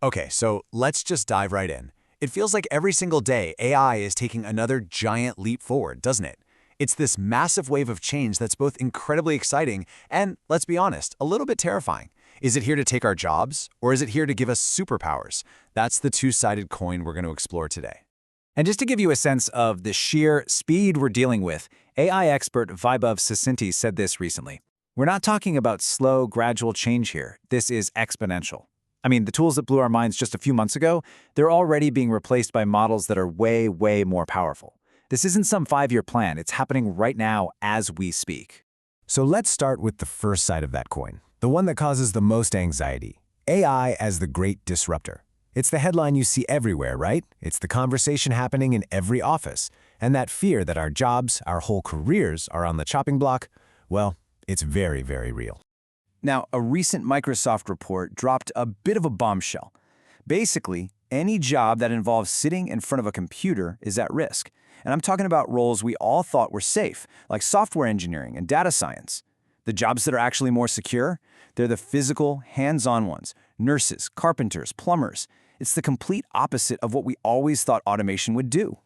Okay, so let's just dive right in. It feels like every single day AI is taking another giant leap forward, doesn't it? It's this massive wave of change that's both incredibly exciting and, let's be honest, a little bit terrifying. Is it here to take our jobs, or is it here to give us superpowers? That's the two-sided coin we're going to explore today. And just to give you a sense of the sheer speed we're dealing with, AI expert Vaibhav Sasinti said this recently. We're not talking about slow, gradual change here. This is exponential. I mean, the tools that blew our minds just a few months ago, they're already being replaced by models that are way, way more powerful. This isn't some 5-year plan. It's happening right now as we speak. So let's start with the first side of that coin, the one that causes the most anxiety. AI as the great disruptor. It's the headline you see everywhere, right? It's the conversation happening in every office. And that fear that our jobs, our whole careers are on the chopping block, well, it's very, very real. Now, a recent Microsoft report dropped a bit of a bombshell. Basically, any job that involves sitting in front of a computer is at risk. And I'm talking about roles we all thought were safe, like software engineering and data science. The jobs that are actually more secure, they're the physical, hands-on ones. Nurses, carpenters, plumbers. It's the complete opposite of what we always thought automation would do.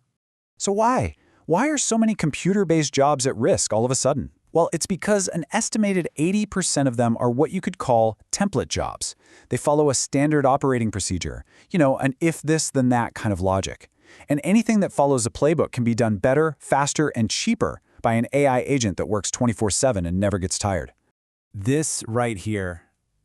So why? Why are so many computer-based jobs at risk all of a sudden? Well, it's because an estimated 80% of them are what you could call template jobs. They follow a standard operating procedure, an if this then that kind of logic. And anything that follows a playbook can be done better, faster, and cheaper by an AI agent that works 24/7 and never gets tired. This right here,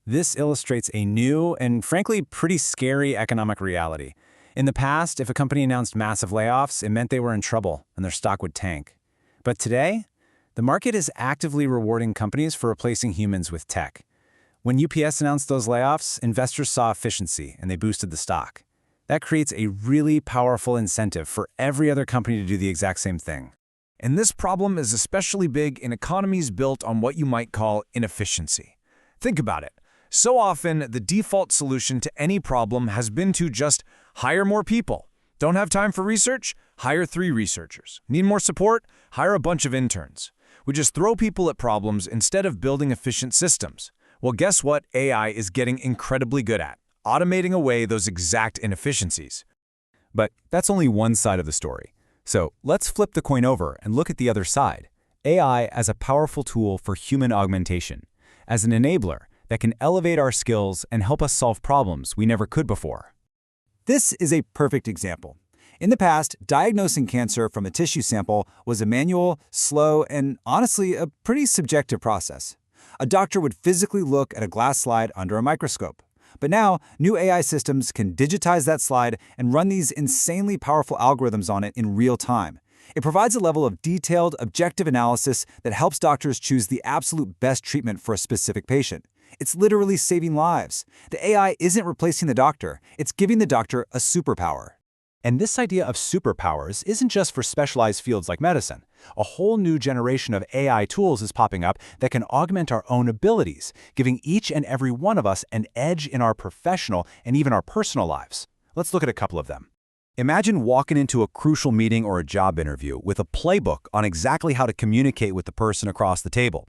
this illustrates a new and frankly pretty scary economic reality. In the past, if a company announced massive layoffs, it meant they were in trouble and their stock would tank. But today, the market is actively rewarding companies for replacing humans with tech. When UPS announced those layoffs, investors saw efficiency and they boosted the stock. That creates a really powerful incentive for every other company to do the exact same thing. And this problem is especially big in economies built on what you might call inefficiency. Think about it. So often, the default solution to any problem has been to just hire more people. Don't have time for research? Hire 3 researchers. Need more support? Hire a bunch of interns. We just throw people at problems instead of building efficient systems. Well, guess what AI is getting incredibly good at? Automating away those exact inefficiencies. But that's only one side of the story. So let's flip the coin over and look at the other side. AI as a powerful tool for human augmentation, as an enabler that can elevate our skills and help us solve problems we never could before. This is a perfect example. In the past, diagnosing cancer from a tissue sample was a manual, slow, and honestly, a pretty subjective process. A doctor would physically look at a glass slide under a microscope. But now, new AI systems can digitize that slide and run these insanely powerful algorithms on it in real time. It provides a level of detailed, objective analysis that helps doctors choose the absolute best treatment for a specific patient. It's literally saving lives. The AI isn't replacing the doctor, it's giving the doctor a superpower. And this idea of superpowers isn't just for specialized fields like medicine. A whole new generation of AI tools is popping up that can augment our own abilities, giving each and every one of us an edge in our professional and even our personal lives. Let's look at a couple of them. Imagine walking into a crucial meeting or a job interview with a playbook on exactly how to communicate with the person across the table.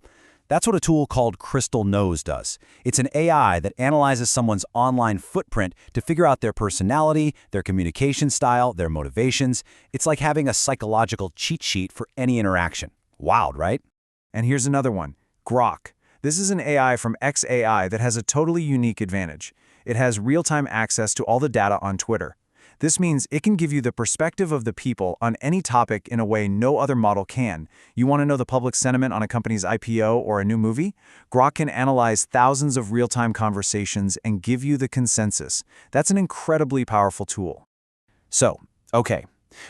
That's what a tool called Crystal Knows does. It's an AI that analyzes someone's online footprint to figure out their personality, their communication style, their motivations. It's like having a psychological cheat sheet for any interaction. Wild, right? And here's another one, Grok. This is an AI from xAI that has a totally unique advantage. It has real-time access to all the data on Twitter. This means it can give you the perspective of the people on any topic in a way no other model can. You want to know the public sentiment on a company's IPO or a new movie? Grok can analyze thousands of real-time conversations and give you the consensus. That's an incredibly powerful tool. So, okay,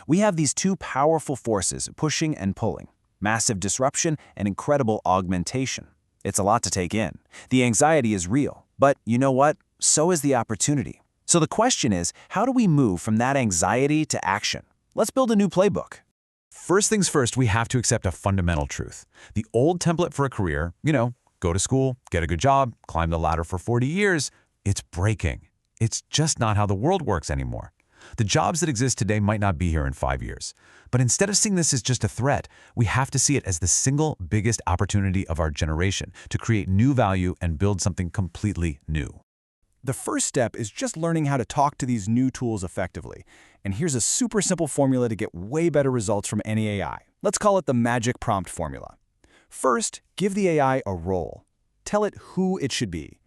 we have these two powerful forces pushing and pulling. Massive disruption and incredible augmentation. It's a lot to take in. The anxiety is real, but you know what? So is the opportunity. So the question is, how do we move from that anxiety to action? Let's build a new playbook. First things first, we have to accept a fundamental truth. The old template for a career, go to school, get a good job, climb the ladder for 40 years, it's breaking. It's just not how the world works anymore. The jobs that exist today might not be here in 5 years. But instead of seeing this as just a threat, we have to see it as the single biggest opportunity of our generation to create new value and build something completely new. The first step is just learning how to talk to these new tools effectively. And here's a super simple formula to get way better results from any AI. Let's call it the magic prompt formula. First, give the AI a role. Tell it who it should be.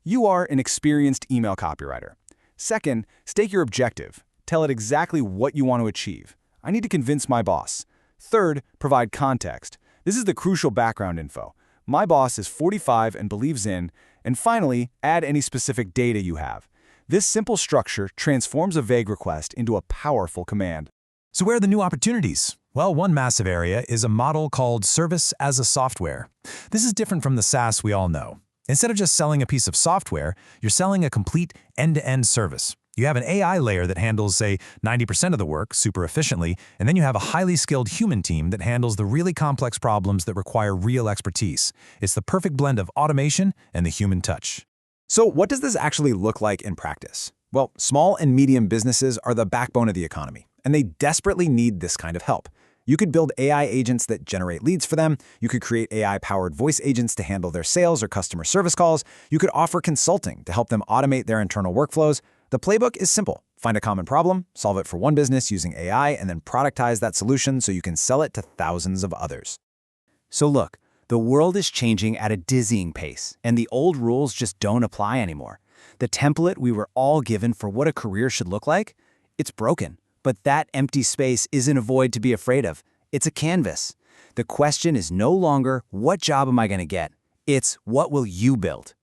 You are an experienced email copywriter. Second, state your objective. Tell it exactly what you want to achieve. I need to convince my boss. Third, provide context. This is the crucial background info. My boss is 45 and believes in. And finally, add any specific data you have. This simple structure transforms a vague request into a powerful command. So where are the new opportunities? Well, one massive area is a model called service as a software. This is different from the SaaS we all know. Instead of just selling a piece of software, you're selling a complete end-to-end service. You have an AI layer that handles, say, 90% of the work super efficiently, and then you have a highly skilled human team that handles the really complex problems that require real expertise. It's the perfect blend of automation and the human touch. So what does this actually look like in practice? Well, small and medium businesses are the backbone of the economy, and they desperately need this kind of help. You could build AI agents that generate leads for them. You could create AI-powered voice agents to handle their sales or customer service calls. You could offer consulting to help them automate their internal workflows. The playbook is simple. Find a common problem, solve it for one business using AI, and then productize that solution so you can sell it to thousands of others. So look, the world is changing at a dizzying pace, and the old rules just don't apply anymore. The template we were all given for what a career should look like, it's broken. But that empty space isn't a void to be afraid of. It's a canvas. The question is no longer, what job am I going to get? It's, what will you build?